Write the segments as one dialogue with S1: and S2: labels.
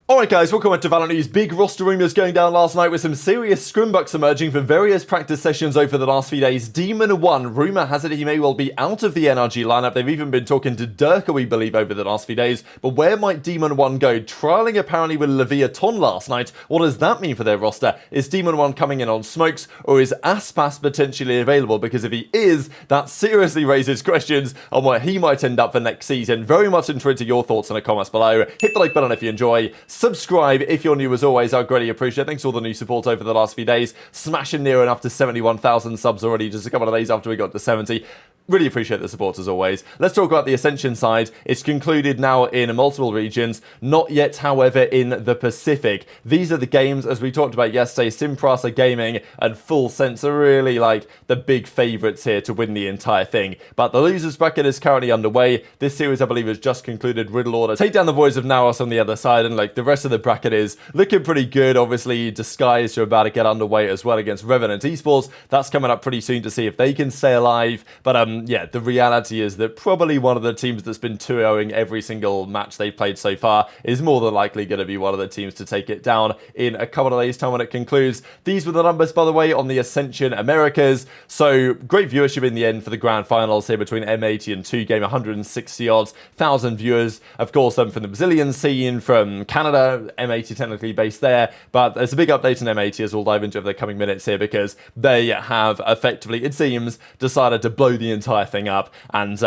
S1: Alright guys, welcome back to VALORANT News. Big roster rumours going down last night with some serious scrimbucks emerging from various practice sessions over the last few days. Demon1, rumour has it he may well be out of the NRG lineup. They've even been talking to Durka, we believe, over the last few days. But where might Demon1 go? Trialling apparently with Leviatan last night. What does that mean for their roster? Is Demon1 coming in on smokes, or is Aspas potentially available? Because if he is, that seriously raises questions on where he might end up for next season. Very much interested in your thoughts in the comments below. Hit the like button if you enjoy. Subscribe if you're new as always, I'd greatly appreciate it. Thanks for all the new support over the last few days. Smashing near enough to 71,000 subs already just a couple of days after we got to 70. Really appreciate the support as always. Let's talk about the Ascension side. It's concluded now in multiple regions, not yet, however, in the Pacific. These are the games, as we talked about yesterday, Simprasa Gaming and Full Sense are really like the big favourites here to win the entire thing. But the losers bracket is currently underway. This series, I believe, has just concluded. Riddle Order take down the boys of Naos on the other side, and like the rest of the bracket is looking pretty good. Obviously, Disguised are about to get underway as well against Revenant Esports. That's coming up pretty soon to see if they can stay alive. But yeah, the reality is that probably one of the teams that's been 2-0ing every single match they've played so far is more than likely going to be one of the teams to take it down in a couple of days' time when it concludes. These were the numbers, by the way, on the Ascension Americas. So great viewership in the end for the grand finals here between M80 and 2Game, 160 odds, 1,000 viewers. Of course, from the Brazilian scene, from Canada, M80 technically based there. But there's a big update on M80 as we'll dive into over the coming minutes here, because they have effectively, it seems, decided to blow the entire thing up, and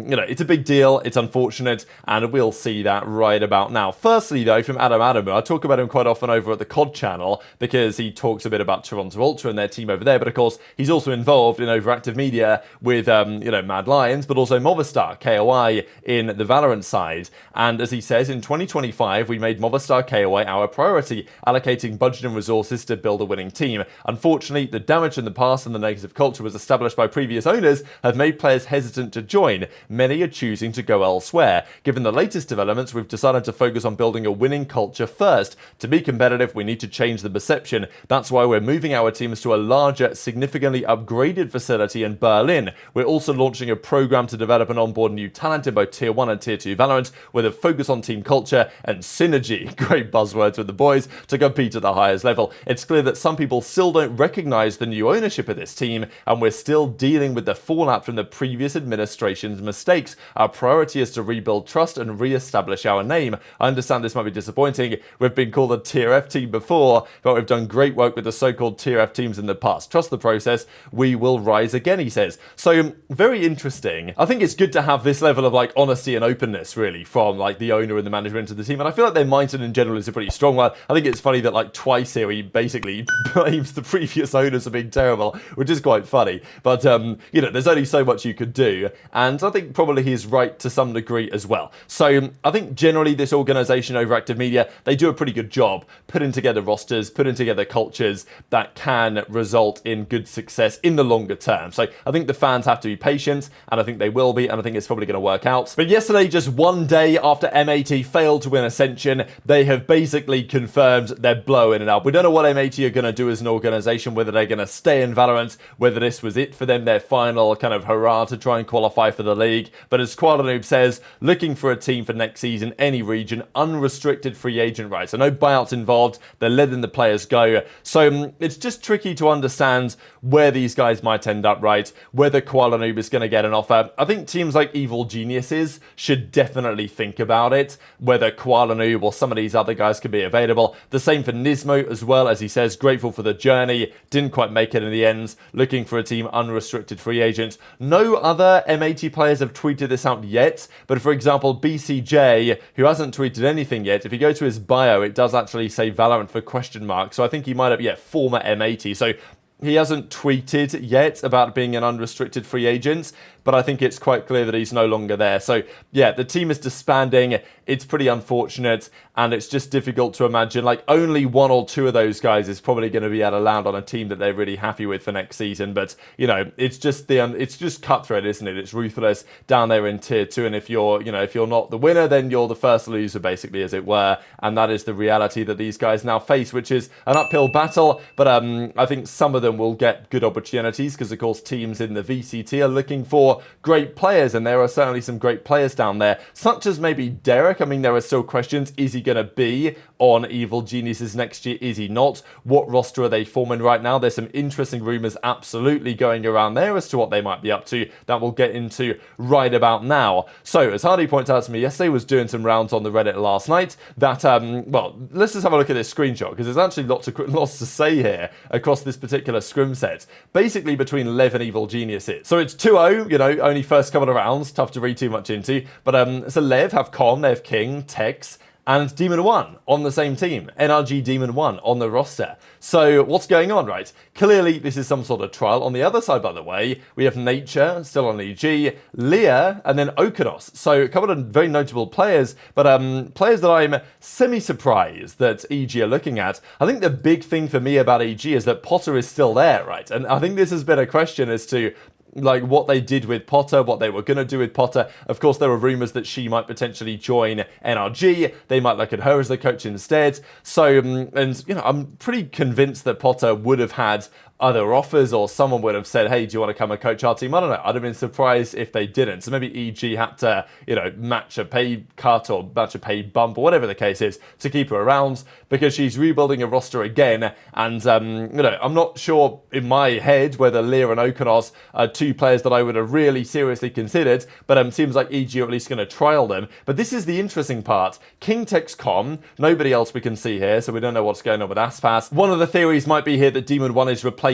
S1: you know, it's a big deal, it's unfortunate, and we'll see that right about now. Firstly though, from Adam Adamu, I talk about him quite often over at the COD channel because he talks a bit about Toronto Ultra and their team over there, but of course he's also involved in Overactive Media with you know, Mad Lions, but also Movistar KOI in the Valorant side. And as he says, in 2025 we made Movistar KOI our priority, allocating budget and resources to build a winning team. Unfortunately, the damage in the past and the negative culture was established by previous owners have made players hesitant to join. Many are choosing to go elsewhere. Given the latest developments, we've decided to focus on building a winning culture first. To be competitive, we need to change the perception. That's why we're moving our teams to a larger, significantly upgraded facility in Berlin. We're also launching a program to develop and onboard new talent in both Tier 1 and Tier 2 Valorant, with a focus on team culture and synergy. Great buzzwords with the boys to compete at the highest level. It's clear that some people still don't recognize the new ownership of this team, and we're still dealing with the fallout from the previous administration's mistakes. Our priority is to rebuild trust and re-establish our name. I understand this might be disappointing. We've been called a Tier F team before, but we've done great work with the so-called Tier F teams in the past. Trust the process. We will rise again, he says. So, very interesting. I think it's good to have this level of like honesty and openness, really, from like the owner and the management of the team. And I feel like their mindset in general is a pretty strong one. I think it's funny that like twice here he basically blames the previous owners for being terrible, which is quite funny. But, you know, there's only so much you could do, and I think probably he's right to some degree as well. So I think generally this organisation, Overactive Media, they do a pretty good job putting together rosters, putting together cultures that can result in good success in the longer term. So I think the fans have to be patient, and I think they will be, and I think it's probably going to work out. But yesterday, just one day after M80 failed to win Ascension, they have basically confirmed they're blowing it up. We don't know what M80 are going to do as an organisation, whether they're going to stay in Valorant, whether this was it for them, their final kind of hurrah to try and qualify for the league. But as QuadAnoob says, looking for a team for next season, any region, unrestricted free agent rights. So no buyouts involved, they're letting the players go. So it's just tricky to understand where these guys might end up, right? Whether QuadAnoob is going to get an offer. I think teams like Evil Geniuses should definitely think about it, whether QuadAnoob or some of these other guys could be available. The same for Nismo as well, as he says, grateful for the journey, didn't quite make it in the end, looking for a team unrestricted free agent. No other M80 players have tweeted this out yet, but for example, BCJ, who hasn't tweeted anything yet, if you go to his bio, it does actually say Valorant for question mark, so I think he might have, former M80, so he hasn't tweeted yet about being an unrestricted free agent, but I think it's quite clear that he's no longer there. So, yeah, the team is disbanding. It's pretty unfortunate, and it's just difficult to imagine. Like, only one or two of those guys is probably going to be able to land on a team that they're really happy with for next season. But, you know, it's just it's just cutthroat, isn't it? It's ruthless down there in Tier 2, and if you're not the winner, then you're the first loser, basically, as it were. And that is the reality that these guys now face, which is an uphill battle. But I think some of them will get good opportunities because, of course, teams in the VCT are looking for for great players, and there are certainly some great players down there, such as maybe Derek. I mean, there are still questions. Is he going to be on Evil Geniuses next year? Is he not? What roster are they forming right now? There's some interesting rumours absolutely going around there as to what they might be up to that we'll get into right about now. So, as Hardy pointed out to me yesterday, was doing some rounds on the Reddit last night, that, well, let's just have a look at this screenshot, because there's actually lots to say here across this particular scrim set, basically between LEV and Evil Geniuses. So it's 2-0, you know, only first couple of rounds, tough to read too much into, but so LEV have Con, they have King, Tex, and Demon1 on the same team. NRG Demon1 on the roster. So what's going on, right? Clearly, this is some sort of trial. On the other side, by the way, we have Nature, still on EG, Leah, and then Okanos. So a couple of very notable players, but players that I'm semi-surprised that EG are looking at. I think the big thing for me about EG is that Potter is still there, right? And I think this has been a question as to like what they did with Potter, what they were going to do with Potter. Of course, there were rumours that she might potentially join NRG. They might look at her as the coach instead. So, and you know, I'm pretty convinced that Potter would have had other offers, or someone would have said, hey, do you want to come and coach our team? I don't know. I'd have been surprised if they didn't. So maybe EG had to, you know, match a pay cut or match a pay bump or whatever the case is to keep her around, because she's rebuilding a roster again. And, you know, I'm not sure in my head whether Leah and Okanos are two players that I would have really seriously considered, but seems like EG are at least going to trial them. But this is the interesting part. King Tex Com, nobody else we can see here, so we don't know what's going on with Aspas. One of the theories might be here that Demon1 is replacing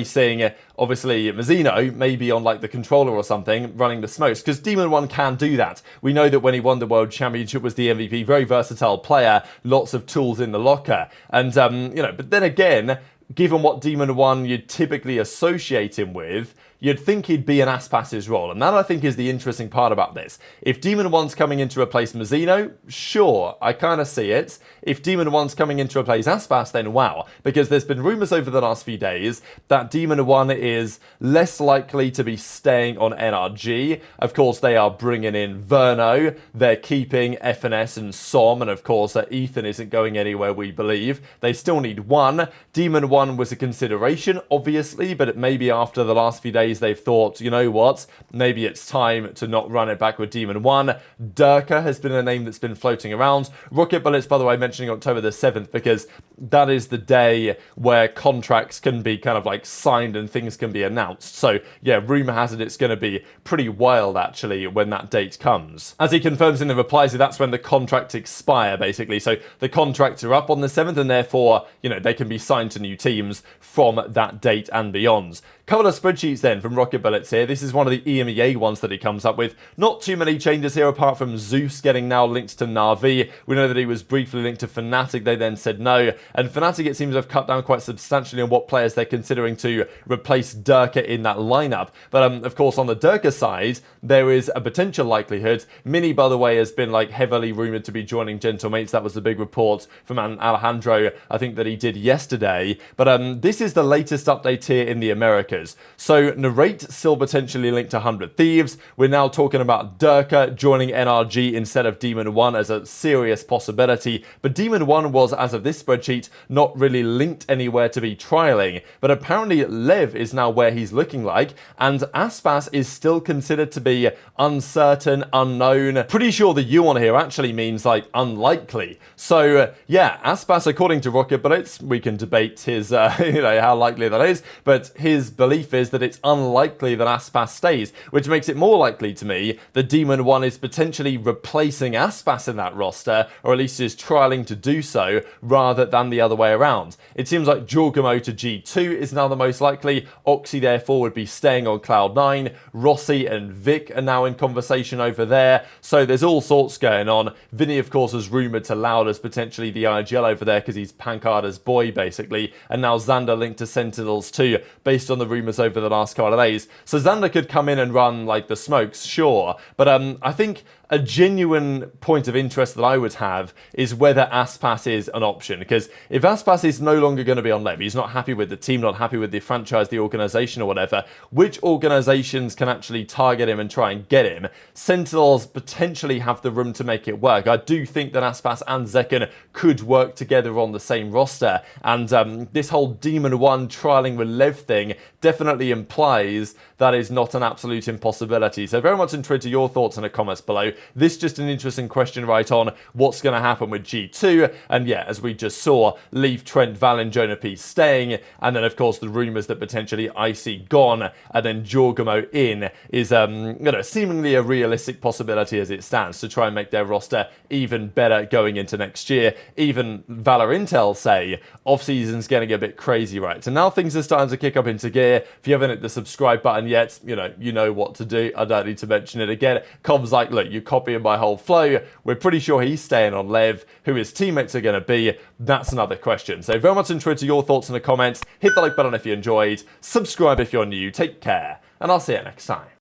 S1: obviously Mazzino, maybe on like the controller or something, running the smokes, because Demon1 can do that. We know that when he won the World Championship was the MVP, very versatile player, lots of tools in the locker. And, you know, but then again, given what Demon1 you'd typically associate him with, you'd think he'd be in Aspas's role. And that, I think, is the interesting part about this. If Demon1's coming in to replace Mazzino, sure, I kind of see it. If Demon1's coming in to replace Aspas, then wow. Because there's been rumours over the last few days that Demon1 is less likely to be staying on NRG. Of course, they are bringing in Verno. They're keeping FNS and Som. And of course, Ethan isn't going anywhere, we believe. They still need one. Demon1 was a consideration, obviously, but it may be after the last few days they've thought, you know what, maybe it's time to not run it back with Demon1. Durka has been a name that's been floating around. Rocket Bullets, by the way, mentioning October the 7th, because that is the day where contracts can be kind of like signed and things can be announced. So yeah, rumour has it it's going to be pretty wild actually when that date comes. As he confirms in the replies, that's when the contracts expire basically. So the contracts are up on the 7th and therefore, you know, they can be signed to new teams from that date and beyond. Couple of spreadsheets then from Rocket Bullets here. This is one of the EMEA ones that he comes up with. Not too many changes here apart from Zeus getting now linked to Na'Vi. We know that he was briefly linked to Fnatic. They then said no. And Fnatic, it seems to have cut down quite substantially on what players they're considering to replace Durka in that lineup. But of course, on the Durka side, there is a potential likelihood. Mini, by the way, has been like heavily rumoured to be joining Gentlemates. That was the big report from Alejandro, I think, that he did yesterday. But this is the latest update here in the Americas. So Narrate still potentially linked to 100 Thieves. We're now talking about Durka joining NRG instead of Demon1 as a serious possibility. But Demon1 was, as of this spreadsheet, not really linked anywhere to be trialing. But apparently Lev is now where he's looking like. And Aspas is still considered to be uncertain, unknown. Pretty sure the U on here actually means like unlikely. So yeah, Aspas, according to Rocket Bullets, we can debate his, you know, how likely that is. But his belief is that it's unlikely that Aspas stays, which makes it more likely to me that Demon1 is potentially replacing Aspas in that roster, or at least is trialing to do so, rather than the other way around. It seems like Jorgamo to G2 is now the most likely. Oxy, therefore, would be staying on Cloud9. Rossi and Vic are now in conversation over there, so there's all sorts going on. Vinny, of course, was rumoured to Loud as potentially the IGL over there because he's Pancada's boy, basically, and now Xander linked to Sentinels too, based on the rumours over the last couple of days. So Xander could come in and run like the smokes, sure, but I think a genuine point of interest that I would have is whether Aspas is an option. Because if Aspas is no longer going to be on LEV, he's not happy with the team, not happy with the franchise, the organization or whatever, which organizations can actually target him and try and get him? Sentinels potentially have the room to make it work. I do think that Aspas and Zekken could work together on the same roster, and this whole Demon1 trialing with LEV thing definitely implies that is not an absolute impossibility. So very much intrigued to your thoughts in the comments below. This is just an interesting question right on what's going to happen with G2. And yeah, as we just saw, Leaf, Trent, Val and Jonah P staying. And then of course the rumours that potentially Icy gone and then Jorgamo in is seemingly a realistic possibility as it stands to try and make their roster even better going into next year. Even Valor Intel say off-season's getting a bit crazy, right? So now things are starting to kick up into gear. If you haven't hit the subscribe button yet, you know what to do. I don't need to mention it again. Com's like, look, you're copying my whole flow. We're pretty sure he's staying on LEV. Who his teammates are going to be, that's another question. So very much intrigued to your thoughts in the comments. Hit the like button if you enjoyed. Subscribe if you're new. Take care. And I'll see you next time.